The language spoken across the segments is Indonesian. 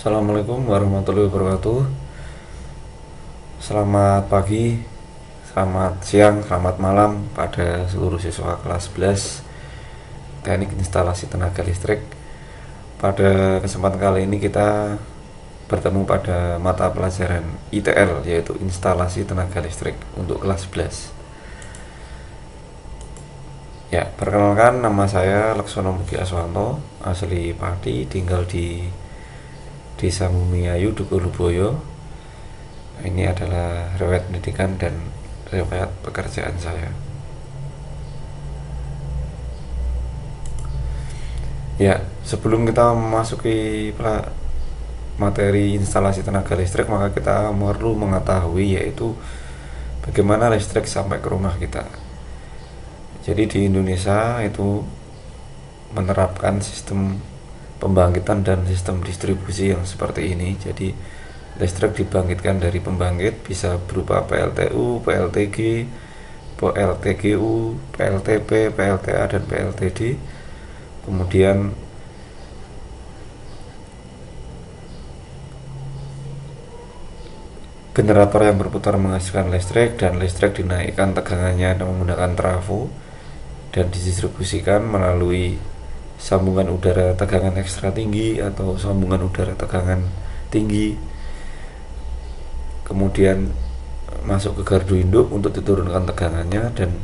Assalamualaikum warahmatullahi wabarakatuh. Selamat pagi, selamat siang, selamat malam pada seluruh siswa kelas 11 Teknik Instalasi Tenaga Listrik. Pada kesempatan kali ini kita bertemu pada mata pelajaran ITL, yaitu Instalasi Tenaga Listrik untuk kelas 11. Ya, perkenalkan, nama saya Laksono Mugi Aswanto, asli Pati, tinggal di Desa Mumiayu, Dukuh Luboyo. Ini adalah riwayat pendidikan dan riwayat pekerjaan saya. Ya, sebelum kita memasuki materi instalasi tenaga listrik, maka kita perlu mengetahui yaitu bagaimana listrik sampai ke rumah kita. Jadi di Indonesia itu menerapkan sistem pembangkitan dan sistem distribusi yang seperti ini. Jadi listrik dibangkitkan dari pembangkit, bisa berupa PLTU, PLTG, PLTGU, PLTP, PLTA, dan PLTD. Kemudian generator yang berputar menghasilkan listrik, dan listrik dinaikkan tegangannya menggunakan trafo dan didistribusikan melalui sambungan udara tegangan ekstra tinggi atau sambungan udara tegangan tinggi, kemudian masuk ke gardu induk untuk diturunkan tegangannya, dan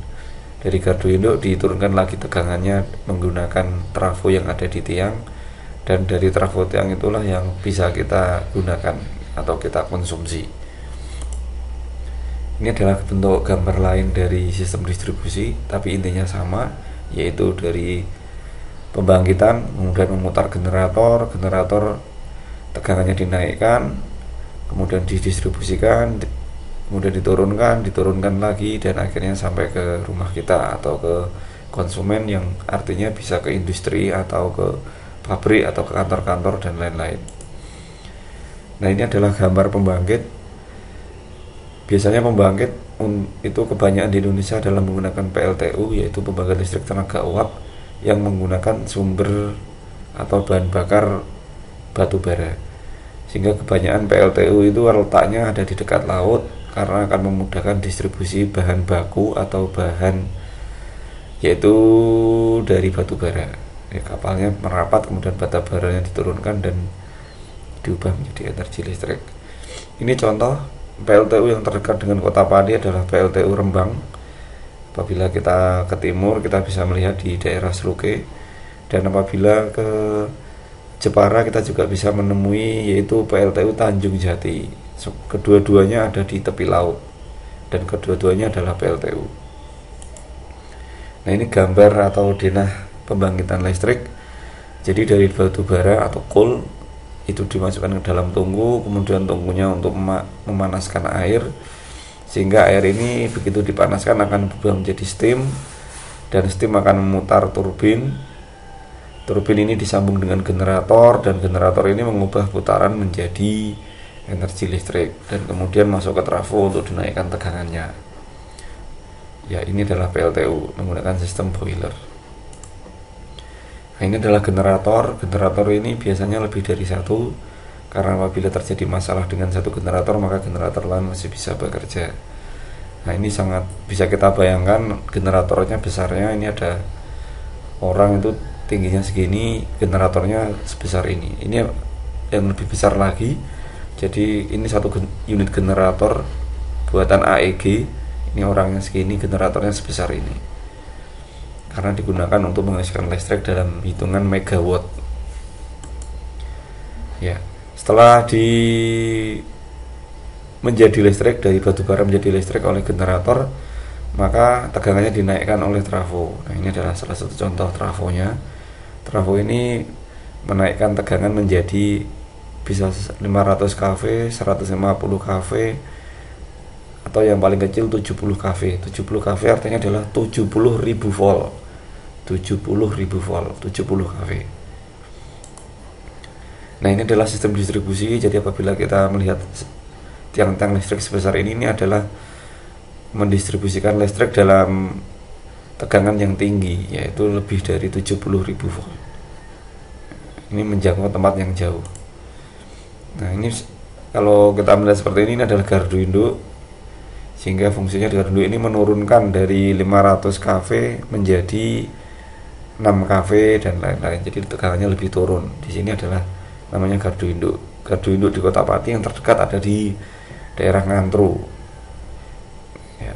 dari gardu induk diturunkan lagi tegangannya menggunakan trafo yang ada di tiang, dan dari trafo tiang itulah yang bisa kita gunakan atau kita konsumsi. Ini adalah bentuk gambar lain dari sistem distribusi, tapi intinya sama, yaitu dari pembangkitan kemudian memutar generator tegangannya dinaikkan, kemudian didistribusikan, kemudian diturunkan lagi, dan akhirnya sampai ke rumah kita atau ke konsumen, yang artinya bisa ke industri atau ke pabrik atau ke kantor-kantor dan lain-lain. Nah, ini adalah gambar pembangkit. Biasanya pembangkit itu kebanyakan di Indonesia adalah menggunakan PLTU, yaitu pembangkit listrik tenaga uap yang menggunakan sumber atau bahan bakar batu bara. Sehingga kebanyakan PLTU itu letaknya ada di dekat laut karena akan memudahkan distribusi bahan baku atau bahan, yaitu dari batu bara. Kapalnya merapat, kemudian bata baranya diturunkan dan diubah menjadi energi listrik. Ini contoh PLTU yang terdekat dengan kota Pati adalah PLTU Rembang. Apabila kita ke timur, kita bisa melihat di daerah Sluke, dan apabila ke Jepara kita juga bisa menemui yaitu PLTU Tanjung Jati. Kedua-duanya ada di tepi laut dan kedua-duanya adalah PLTU. Nah, ini gambar atau denah pembangkitan listrik. Jadi dari batu bara atau coal itu dimasukkan ke dalam tungku, kemudian tungkunya untuk memanaskan air, sehingga air ini begitu dipanaskan akan berubah menjadi steam, dan steam akan memutar turbin. Turbin ini disambung dengan generator, dan generator ini mengubah putaran menjadi energi listrik, dan kemudian masuk ke trafo untuk dinaikkan tegangannya. Ya, ini adalah PLTU menggunakan sistem boiler. Nah, ini adalah generator. Generator ini biasanya lebih dari satu, karena apabila terjadi masalah dengan satu generator, maka generator lain masih bisa bekerja. Nah, ini sangat bisa kita bayangkan, generatornya besarnya ini ada orang itu tingginya segini, generatornya sebesar ini. Ini yang lebih besar lagi. Jadi ini satu unit generator buatan AEG. Ini orangnya segini, generatornya sebesar ini, karena digunakan untuk menghasilkan listrik dalam hitungan megawatt. Ya, setelah menjadi listrik dari batu bara menjadi listrik oleh generator, maka tegangannya dinaikkan oleh trafo. Nah, ini adalah salah satu contoh trafonya. Trafo ini menaikkan tegangan menjadi bisa 500 kV, 150 kV, atau yang paling kecil 70 kV. 70 kV artinya adalah 70.000 volt. 70.000 volt, 70 kV. Nah, ini adalah sistem distribusi. Jadi apabila kita melihat tiang-tiang listrik sebesar ini adalah mendistribusikan listrik dalam tegangan yang tinggi, yaitu lebih dari 70.000 volt. Ini menjangkau tempat yang jauh. Nah ini kalau kita melihat seperti ini adalah gardu induk, sehingga fungsinya di gardu ini menurunkan dari 500 kV menjadi 6 kV dan lain-lain, jadi tegangannya lebih turun. Di sini adalah namanya gardu induk. Gardu induk di Kota Pati yang terdekat ada di daerah Ngantru ya.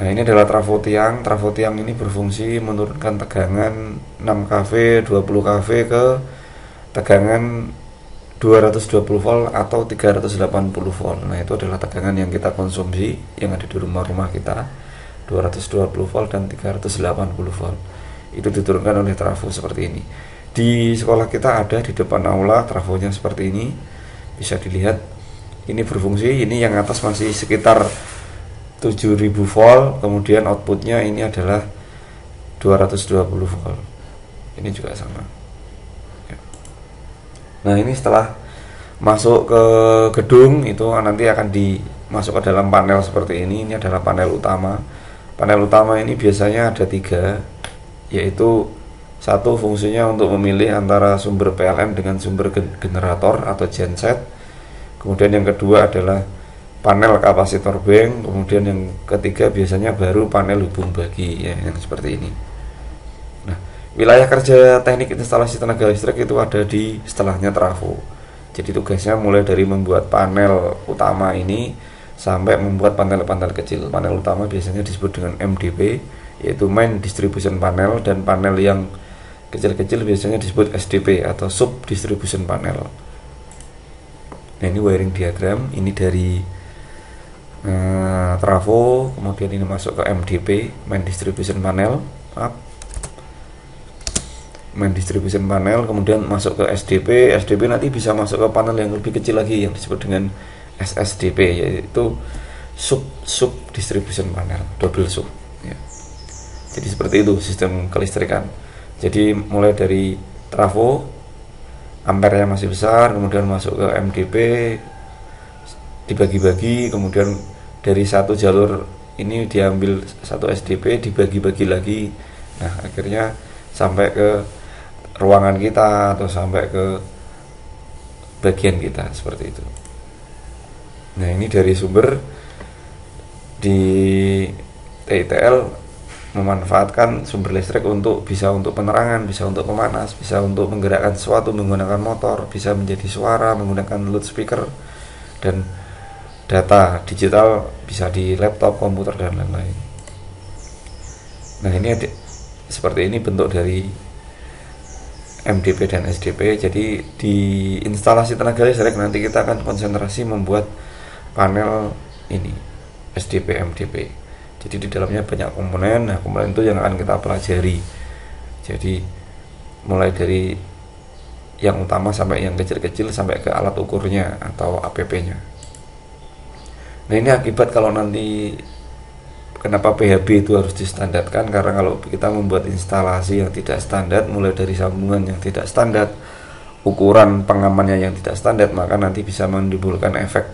Nah ini adalah trafo tiang. Trafo tiang ini berfungsi menurunkan tegangan 6 kV 20 kV ke tegangan 220 volt atau 380 volt. Nah itu adalah tegangan yang kita konsumsi yang ada di rumah-rumah kita, 220 volt dan 380 volt. Itu diturunkan oleh trafo seperti ini. Di sekolah kita ada di depan aula trafonya seperti ini, bisa dilihat. Ini berfungsi, ini yang atas masih sekitar 7000 volt, kemudian outputnya ini adalah 220 volt. Ini juga sama. Nah ini setelah masuk ke gedung itu nanti akan dimasuk ke dalam panel seperti ini. Ini adalah panel utama. Panel utama ini biasanya ada 3, yaitu satu fungsinya untuk memilih antara sumber PLN dengan sumber generator atau genset. Kemudian yang kedua adalah panel kapasitor bank. Kemudian yang ketiga biasanya baru panel hubung bagi ya, yang seperti ini. Nah, wilayah kerja teknik instalasi tenaga listrik itu ada di setelahnya trafo. Jadi tugasnya mulai dari membuat panel utama ini sampai membuat panel-panel kecil. Panel utama biasanya disebut dengan MDP, yaitu main distribution panel, dan panel yang kecil-kecil biasanya disebut SDP atau sub distribution panel. Nah ini wiring diagram, ini dari trafo, kemudian ini masuk ke MDP, main distribution panel, main distribution panel, kemudian masuk ke SDP. SDP nanti bisa masuk ke panel yang lebih kecil lagi yang disebut dengan SSDP, yaitu sub distribution panel, double sub ya. Jadi seperti itu sistem kelistrikan. Jadi mulai dari trafo, ampernya masih besar, kemudian masuk ke MDP, dibagi-bagi, kemudian dari satu jalur ini diambil satu SDP, dibagi-bagi lagi. Nah akhirnya sampai ke ruangan kita atau sampai ke bagian kita seperti itu. Nah ini dari sumber di TITL memanfaatkan sumber listrik bisa untuk penerangan, bisa untuk pemanas, bisa untuk menggerakkan sesuatu menggunakan motor, bisa menjadi suara menggunakan loudspeaker, dan data digital bisa di laptop, komputer, dan lain-lain. Nah ini seperti ini bentuk dari MDP dan SDP. Jadi di instalasi tenaga listrik nanti kita akan konsentrasi membuat panel ini SDP MDP. Jadi di dalamnya banyak komponen. Nah komponen itu yang akan kita pelajari. Jadi mulai dari yang utama sampai yang kecil-kecil sampai ke alat ukurnya atau APP-nya. Nah ini akibat kalau nanti kenapa PHB itu harus distandarkan, karena kalau kita membuat instalasi yang tidak standar, mulai dari sambungan yang tidak standar, ukuran pengamannya yang tidak standar, maka nanti bisa menimbulkan efek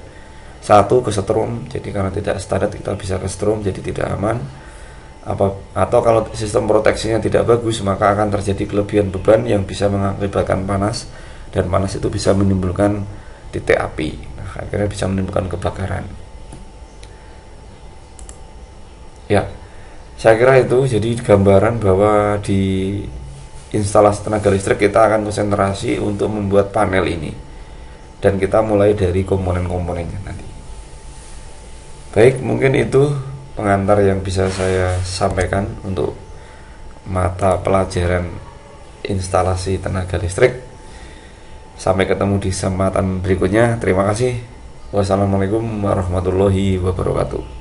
satu kesetrum. Jadi karena tidak standar kita bisa kesetrum, jadi tidak aman. Atau kalau sistem proteksinya tidak bagus, maka akan terjadi kelebihan beban yang bisa mengakibatkan panas, dan panas itu bisa menimbulkan titik api. Nah, akhirnya bisa menimbulkan kebakaran. Ya, saya kira itu jadi gambaran bahwa di instalasi tenaga listrik kita akan konsentrasi untuk membuat panel ini, dan kita mulai dari komponen-komponennya nanti. Baik, mungkin itu pengantar yang bisa saya sampaikan untuk mata pelajaran instalasi tenaga listrik. Sampai ketemu di kesempatan berikutnya. Terima kasih. Wassalamualaikum warahmatullahi wabarakatuh.